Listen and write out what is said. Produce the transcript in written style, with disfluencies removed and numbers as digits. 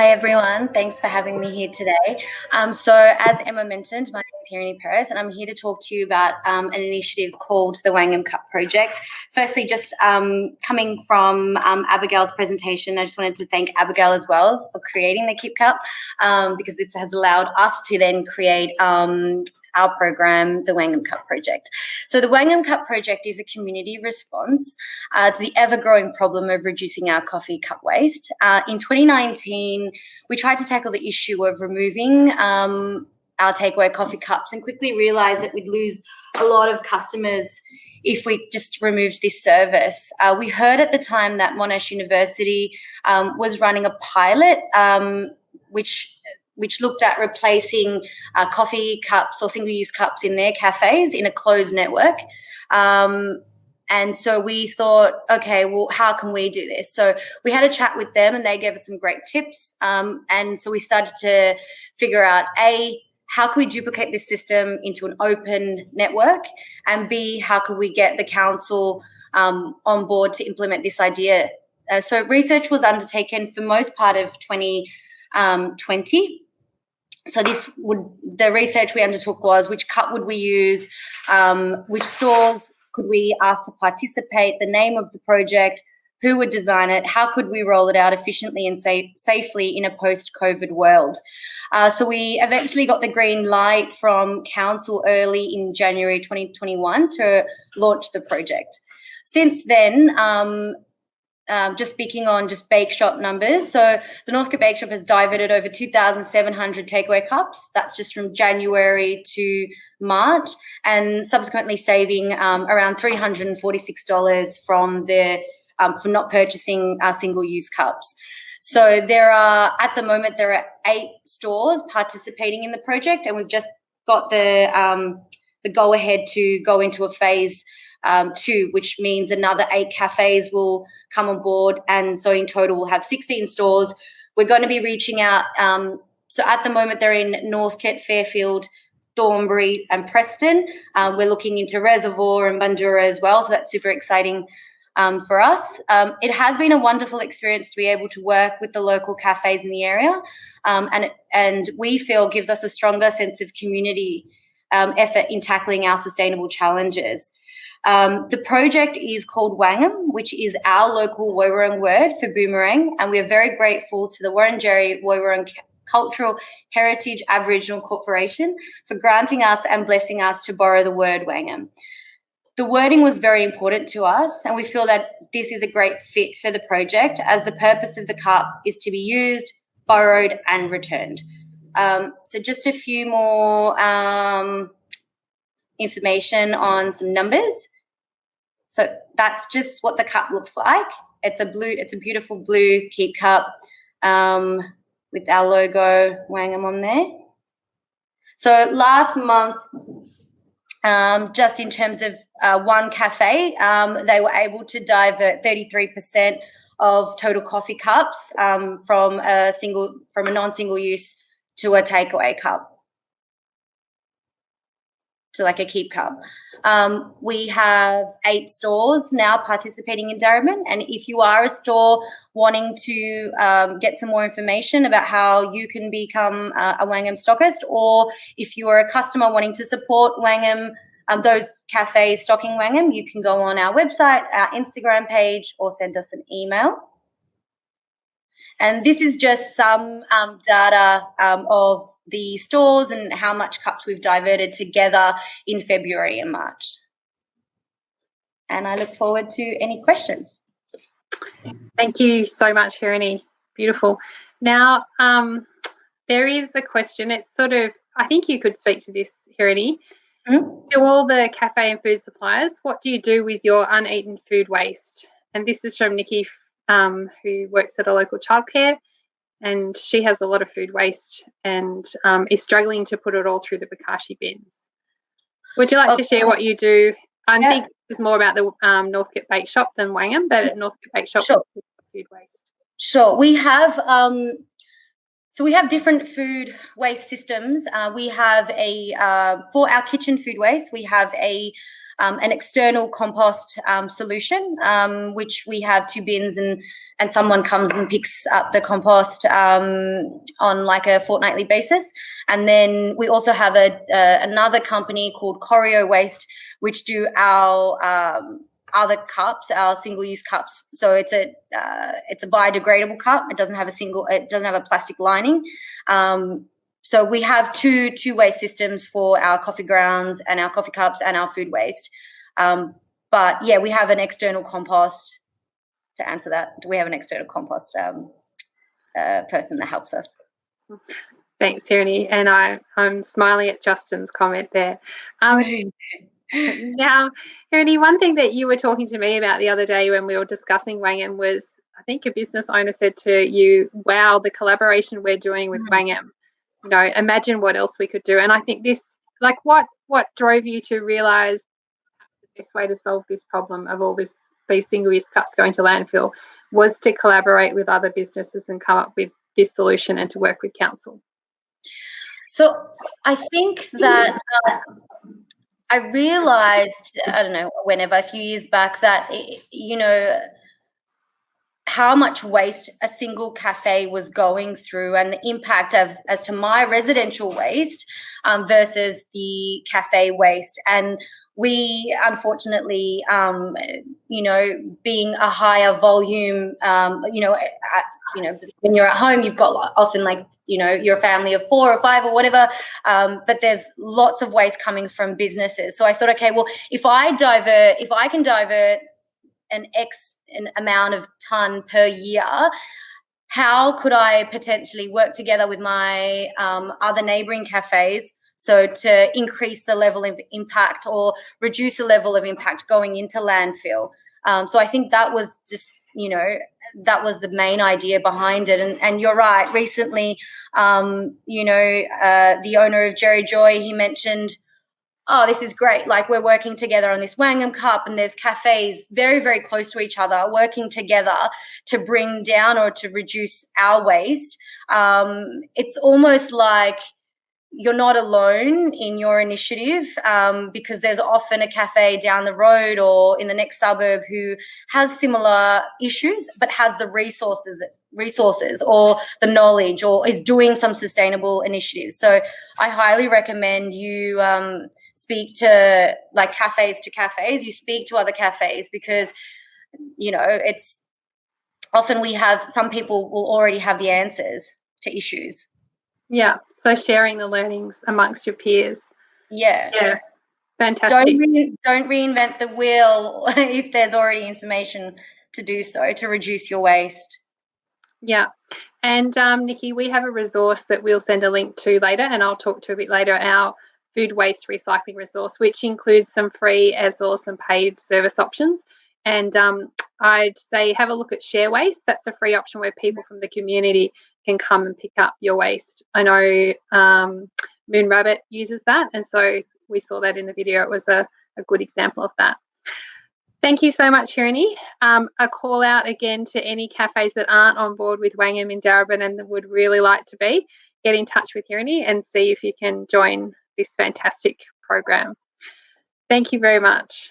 Hi everyone, thanks for having me here today. So as Emma mentioned, my name is Hiruni Peiris and I'm here to talk to you about an initiative called the WANGIM Cup Project. Firstly, just coming from Abigail's presentation, I just wanted to thank Abigail as well for creating the Keep Cup because this has allowed us to then create our program, the WANGIM Cup Project. So the WANGIM Cup Project is a community response to the ever-growing problem of reducing our coffee cup waste. In 2019, we tried to tackle the issue of removing our takeaway coffee cups and quickly realised that we'd lose a lot of customers if we just removed this service. We heard at the time that Monash University was running a pilot which looked at replacing coffee cups or single-use cups in their cafes in a closed network. And so we thought, okay, well, how can we do this? So we had a chat with them and they gave us some great tips. And so we started to figure out, A, how can we duplicate this system into an open network? And B, how could we get the council on board to implement this idea? So research was undertaken for most part of 2020. So the research we undertook was which cup would we use, which stores could we ask to participate, the name of the project, who would design it, how could we roll it out efficiently and safely in a post-COVID world. So we eventually got the green light from council early in January 2021 to launch the project. Since then, just speaking on just bake shop numbers. So the Northcote Bake Shop has diverted over 2,700 takeaway cups. That's just from January to March, and subsequently saving around $346 from not purchasing our single-use cups. So at the moment, there are 8 stores participating in the project, and we've just got the go-ahead to go into a phase 2, which means another 8 cafes will come on board, and so in total we'll have 16 stores. We're going to be reaching out. So at the moment they're in Northcote, Fairfield, Thornbury, and Preston. We're looking into Reservoir and Bundoora as well, so that's super exciting for us. It has been a wonderful experience to be able to work with the local cafes in the area, and we feel gives us a stronger sense of community effort in tackling our sustainable challenges. The project is called WANGIM, which is our local Woiwurrung word for boomerang, and we are very grateful to the Wurundjeri Woiwurrung Cultural Heritage Aboriginal Corporation for granting us and blessing us to borrow the word WANGIM. The wording was very important to us, and we feel that this is a great fit for the project, as the purpose of the cup is to be used, borrowed, and returned. So just a few more information on some numbers. So that's just what the cup looks like. It's a beautiful blue Keep Cup with our logo WANGIM on there. So last month, just in terms of one cafe, they were able to divert 33% of total coffee cups from a non-single use to a takeaway cup, to like a Keep Cup. We have 8 stores now participating in Darabin, and if you are a store wanting to get some more information about how you can become a WANGIM stockist, or if you are a customer wanting to support WANGIM, those cafes stocking WANGIM, you can go on our website, our Instagram page, or send us an email. And this is just some data of the stores and how much cups we've diverted together in February and March. And I look forward to any questions. Thank you so much, Hiruni. Beautiful. Now, there is a question. It's sort of, I think you could speak to this, Hiruni. Mm-hmm. To all the cafe and food suppliers, what do you do with your uneaten food waste? And this is from Nikki, who works at a local childcare, and she has a lot of food waste and is struggling to put it all through the Bokashi bins. Would you like to share what you do? I think it's more about the Northcote Bake Shop than WANGIM, but at Northcote Bake Shop, sure. Food waste. Sure. We have we have different food waste systems. We have for our kitchen food waste, we have a an external compost solution, which we have 2 bins, and someone comes and picks up the compost on like a fortnightly basis. And then we also have another company called Choreo Waste, which do our other cups, our single-use cups. So it's a biodegradable cup. It doesn't have a plastic lining. So we have two waste systems for our coffee grounds and our coffee cups and our food waste. But yeah, we have an external compost. To answer that, we have an external compost person that helps us. Thanks, Hiruni. And I'm smiling at Justin's comment there. Now, Hiruni, one thing that you were talking to me about the other day when we were discussing WANGIM was, I think a business owner said to you, wow, the collaboration we're doing with WANGIM. Imagine what else we could do. And I think this, like, what drove you to realise the best way to solve this problem of all these single-use cups going to landfill was to collaborate with other businesses and come up with this solution and to work with council? So I think that I realised, I don't know, whenever, a few years back, that, how much waste a single cafe was going through and the impact as to my residential waste versus the cafe waste. And we, unfortunately, being a higher volume, when you're at home, you've got often you're a family of 4 or 5 or whatever, but there's lots of waste coming from businesses. So I thought, okay, well, if I can divert an amount of ton per year, how could I potentially work together with my other neighbouring cafes so to increase the level of impact or reduce the level of impact going into landfill? So I think that was just, that was the main idea behind it. And you're right, recently, the owner of Jerry Joy, he mentioned, oh, this is great. Like, we're working together on this WANGIM cup, and there's cafes very, very close to each other working together to bring down or to reduce our waste. It's almost like you're not alone in your initiative, because there's often a cafe down the road or in the next suburb who has similar issues but has the resources or the knowledge or is doing some sustainable initiatives. So I highly recommend you speak to cafes, you speak to other cafes, because it's often we have, some people will already have the answers to issues. Yeah, so sharing the learnings amongst your peers. Yeah, fantastic. Don't reinvent the wheel if there's already information to do so, to reduce your waste. Yeah. And Nikki, we have a resource that we'll send a link to later, and I'll talk to a bit later, our food waste recycling resource, which includes some free as well as some paid service options. And I'd say have a look at Share Waste. That's a free option where people from the community can come and pick up your waste. I know Moon Rabbit uses that, and so we saw that in the video. It was a good example of that. Thank you so much, Hiruni. A call out again to any cafes that aren't on board with WANGIM in Darebin and would really like to be, get in touch with Hiruni and see if you can join this fantastic program. Thank you very much.